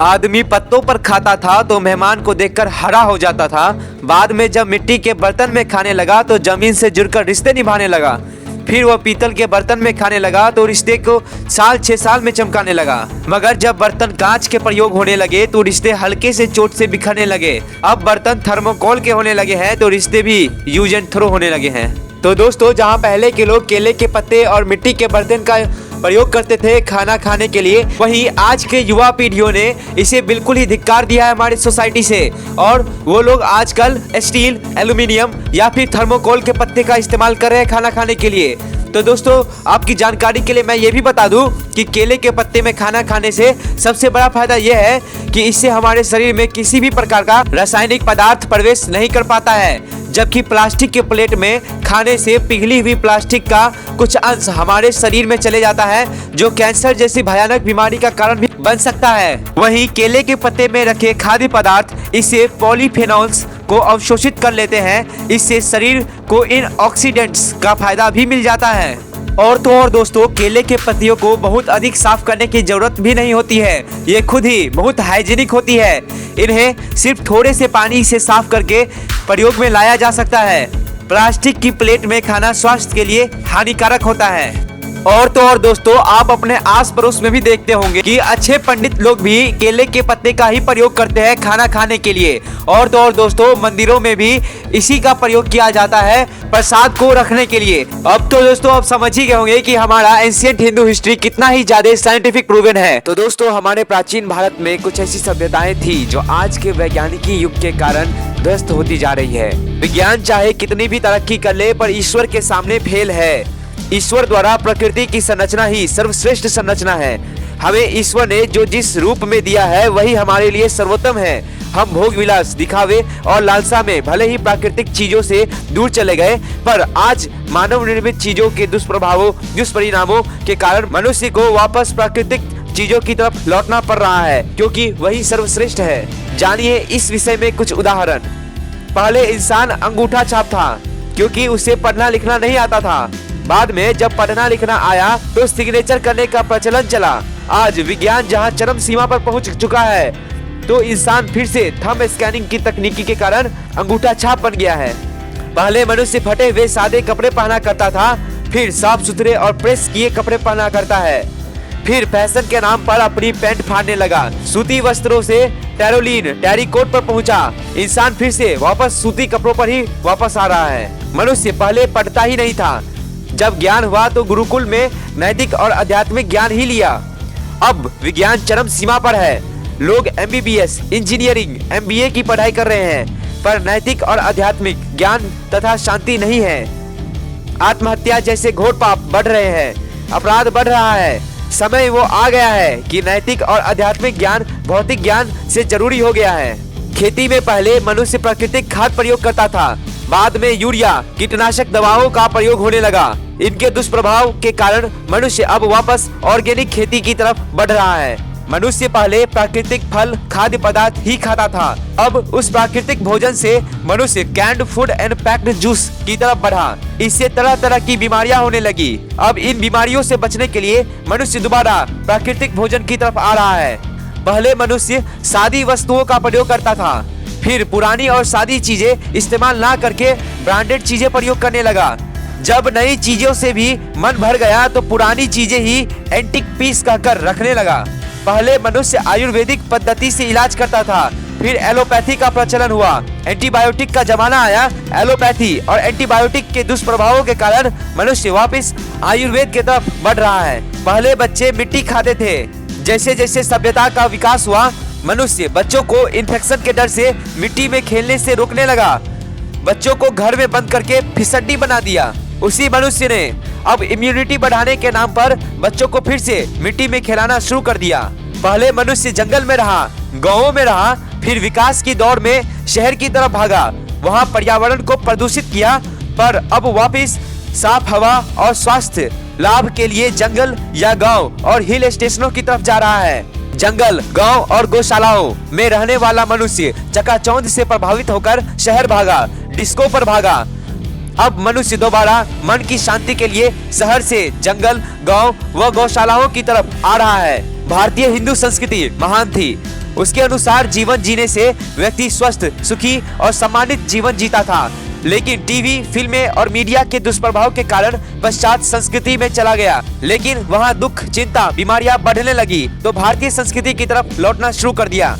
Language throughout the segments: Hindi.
आदमी पत्तों पर खाता था तो मेहमान को देखकर हरा हो जाता था। बाद में जब मिट्टी के बर्तन में खाने लगा तो जमीन से जुड़कर रिश्ते निभाने लगा। फिर वो पीतल के बर्तन में खाने लगा तो रिश्ते को 6 साल में चमकाने लगा। मगर जब बर्तन कांच के प्रयोग होने लगे तो रिश्ते हल्के से चोट से बिखरने लगे। अब बर्तन थर्मोकोल के होने लगे हैं तो रिश्ते भी यूज एंड थ्रो होने लगे हैं। तो दोस्तों, जहां पहले के लोग केले के पत्ते और मिट्टी के बर्तन का प्रयोग करते थे खाना खाने के लिए, वहीं आज के युवा पीढ़ियों ने इसे बिल्कुल ही धिक्कार दिया है हमारी सोसाइटी से, और वो लोग आजकल स्टील, एल्यूमिनियम या फिर थर्मोकोल के पत्ते का इस्तेमाल कर रहे हैं खाना खाने के लिए। तो दोस्तों, आपकी जानकारी के लिए मैं ये भी बता दूं कि केले के पत्ते में खाना खाने से सबसे बड़ा फायदा यह है कि इससे हमारे शरीर में किसी भी प्रकार का रासायनिक पदार्थ प्रवेश नहीं कर पाता है, जबकि प्लास्टिक के प्लेट में खाने से पिघली हुई प्लास्टिक का कुछ अंश हमारे शरीर में चले जाता है, जो कैंसर जैसी भयानक बीमारी का कारण भी बन सकता है। वहीं केले के पत्ते में रखे खाद्य पदार्थ इससे पॉलीफेनॉल्स को अवशोषित कर लेते हैं। इससे शरीर को इन ऑक्सीडेंट्स का फायदा भी मिल जाता है। और तो और दोस्तों, केले के पत्तियों को बहुत अधिक साफ करने की जरूरत भी नहीं होती है। ये खुद ही बहुत हाइजीनिक होती है। इन्हें सिर्फ थोड़े से पानी से साफ करके प्रयोग में लाया जा सकता है। प्लास्टिक की प्लेट में खाना स्वास्थ्य के लिए हानिकारक होता है। और तो और दोस्तों, आप अपने आस पड़ोस में भी देखते होंगे कि अच्छे पंडित लोग भी केले के पत्ते का ही प्रयोग करते हैं खाना खाने के लिए। और तो और दोस्तों, मंदिरों में भी इसी का प्रयोग किया जाता है प्रसाद को रखने के लिए। अब तो दोस्तों, आप समझ ही गए होंगे कि हमारा एंशिएंट हिंदू हिस्ट्री कितना ही ज्यादा साइंटिफिक प्रूवन है। तो दोस्तों, हमारे प्राचीन भारत में कुछ ऐसी सभ्यताएं थी जो आज के वैज्ञानिकी युग के कारण ध्वस्त होती जा रही है। विज्ञान चाहे कितनी भी तरक्की कर ले, पर ईश्वर के सामने फेल है। ईश्वर द्वारा प्रकृति की संरचना ही सर्वश्रेष्ठ संरचना है। हमें ईश्वर ने जो जिस रूप में दिया है वही हमारे लिए सर्वोत्तम है। हम भोग विलास, दिखावे और लालसा में भले ही प्राकृतिक चीजों से दूर चले गए, पर आज मानव निर्मित चीजों के दुष्प्रभावों, दुष्परिणामों के कारण मनुष्य को वापस प्राकृतिक चीजों की तरफ लौटना पड़ रहा है, क्योंकि वही सर्वश्रेष्ठ है। जानिए इस विषय में कुछ उदाहरण। पहले इंसान अंगूठा छाप था, क्योंकि उसे पढ़ना लिखना नहीं आता था। बाद में जब पढ़ना लिखना आया तो सिग्नेचर करने का प्रचलन चला। आज विज्ञान जहां चरम सीमा पर पहुंच चुका है, तो इंसान फिर से थंब स्कैनिंग की तकनीकी के कारण अंगूठा छाप बन गया है। पहले मनुष्य फटे हुए सादे कपड़े पहना करता था, फिर साफ सुथरे और प्रेस किए कपड़े पहना करता है। फिर फैशन के नाम पर अपनी पैंट फाड़ने लगा। सूती वस्त्रों से टेरोलिन, टेरिकोट पर पहुंचा। इंसान फिर से वापस सूती कपड़ों पर ही वापस आ रहा है। मनुष्य पहले पढ़ता ही नहीं था। जब ज्ञान हुआ तो गुरुकुल में नैतिक और आध्यात्मिक ज्ञान ही लिया। अब विज्ञान चरम सीमा पर है। लोग MBBS, इंजीनियरिंग, MBA की पढ़ाई कर रहे हैं, पर नैतिक और आध्यात्मिक ज्ञान तथा शांति नहीं है। आत्महत्या जैसे घोर पाप बढ़ रहे हैं, अपराध बढ़ रहा है। समय वो आ गया है कि नैतिक और आध्यात्मिक ज्ञान भौतिक ज्ञान से जरूरी हो गया है। खेती में पहले मनुष्य प्राकृतिक खाद प्रयोग करता था, बाद में यूरिया, कीटनाशक दवाओं का प्रयोग होने लगा। इनके दुष्प्रभाव के कारण मनुष्य अब वापस ऑर्गेनिक खेती की तरफ बढ़ रहा है। मनुष्य पहले प्राकृतिक फल, खाद्य पदार्थ ही खाता था। अब उस प्राकृतिक भोजन से मनुष्य canned food and packed juice की तरफ बढ़ा। इससे तरह तरह की बीमारियां होने लगी। अब इन बीमारियों से बचने के लिए मनुष्य दोबारा प्राकृतिक भोजन की तरफ आ रहा है। पहले मनुष्य सादी वस्तुओं का प्रयोग करता था, फिर पुरानी और सादी चीजें इस्तेमाल ना करके ब्रांडेड चीजें प्रयोग करने लगा। जब नई चीजों से भी मन भर गया तो पुरानी चीजें ही एंटीक पीस कहकर रखने लगा। पहले मनुष्य आयुर्वेदिक पद्धति से इलाज करता था, फिर एलोपैथी का प्रचलन हुआ। एंटीबायोटिक का जमाना आया। एलोपैथी और एंटीबायोटिक के दुष्प्रभावों के कारण मनुष्य वापस आयुर्वेद की तरफ बढ़ रहा है। पहले बच्चे मिट्टी खाते थे। जैसे जैसे सभ्यता का विकास हुआ, मनुष्य बच्चों को इन्फेक्शन के डर से मिट्टी में खेलने से रोकने लगा। बच्चों को घर में बंद करके फिसड्डी बना दिया। उसी मनुष्य ने अब इम्यूनिटी बढ़ाने के नाम पर बच्चों को फिर से मिट्टी में खिलाना शुरू कर दिया। पहले मनुष्य जंगल में रहा, गांवों में रहा, फिर विकास की दौड़ में शहर की तरफ भागा। वहां पर्यावरण को प्रदूषित किया, पर अब वापस साफ हवा और स्वास्थ्य लाभ के लिए जंगल या गांव और हिल स्टेशनों की तरफ जा रहा है। जंगल, गांव और गौशालाओं में रहने वाला मनुष्य चकाचौंध से प्रभावित होकर शहर भागा, डिस्को पर भागा। अब मनुष्य दोबारा मन की शांति के लिए शहर से जंगल, गांव व गौशालाओं की तरफ आ रहा है। भारतीय हिंदू संस्कृति महान थी। उसके अनुसार जीवन जीने से व्यक्ति स्वस्थ, सुखी और सम्मानित जीवन जीता था। लेकिन टीवी, फिल्में और मीडिया के दुष्प्रभाव के कारण पश्चात संस्कृति में चला गया। लेकिन वहाँ दुख, चिंता, बीमारियां बढ़ने लगी तो भारतीय संस्कृति की तरफ लौटना शुरू कर दिया।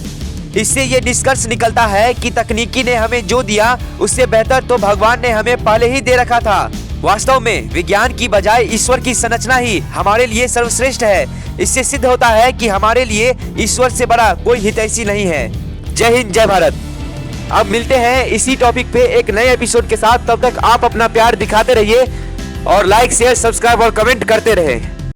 इससे ये निष्कर्ष निकलता है कि तकनीकी ने हमें जो दिया उससे बेहतर तो भगवान ने हमें पहले ही दे रखा था। वास्तव में विज्ञान की बजाय ईश्वर की संरचना ही हमारे लिए सर्वश्रेष्ठ है। इससे सिद्ध होता है कि हमारे लिए ईश्वर से बड़ा कोई हितैषी नहीं है। जय हिंद, जय भारत। अब मिलते हैं इसी टॉपिक पे एक नए एपिसोड के साथ। तब तक आप अपना प्यार दिखाते रहिए और लाइक, शेयर, सब्सक्राइब और कमेंट करते रहे।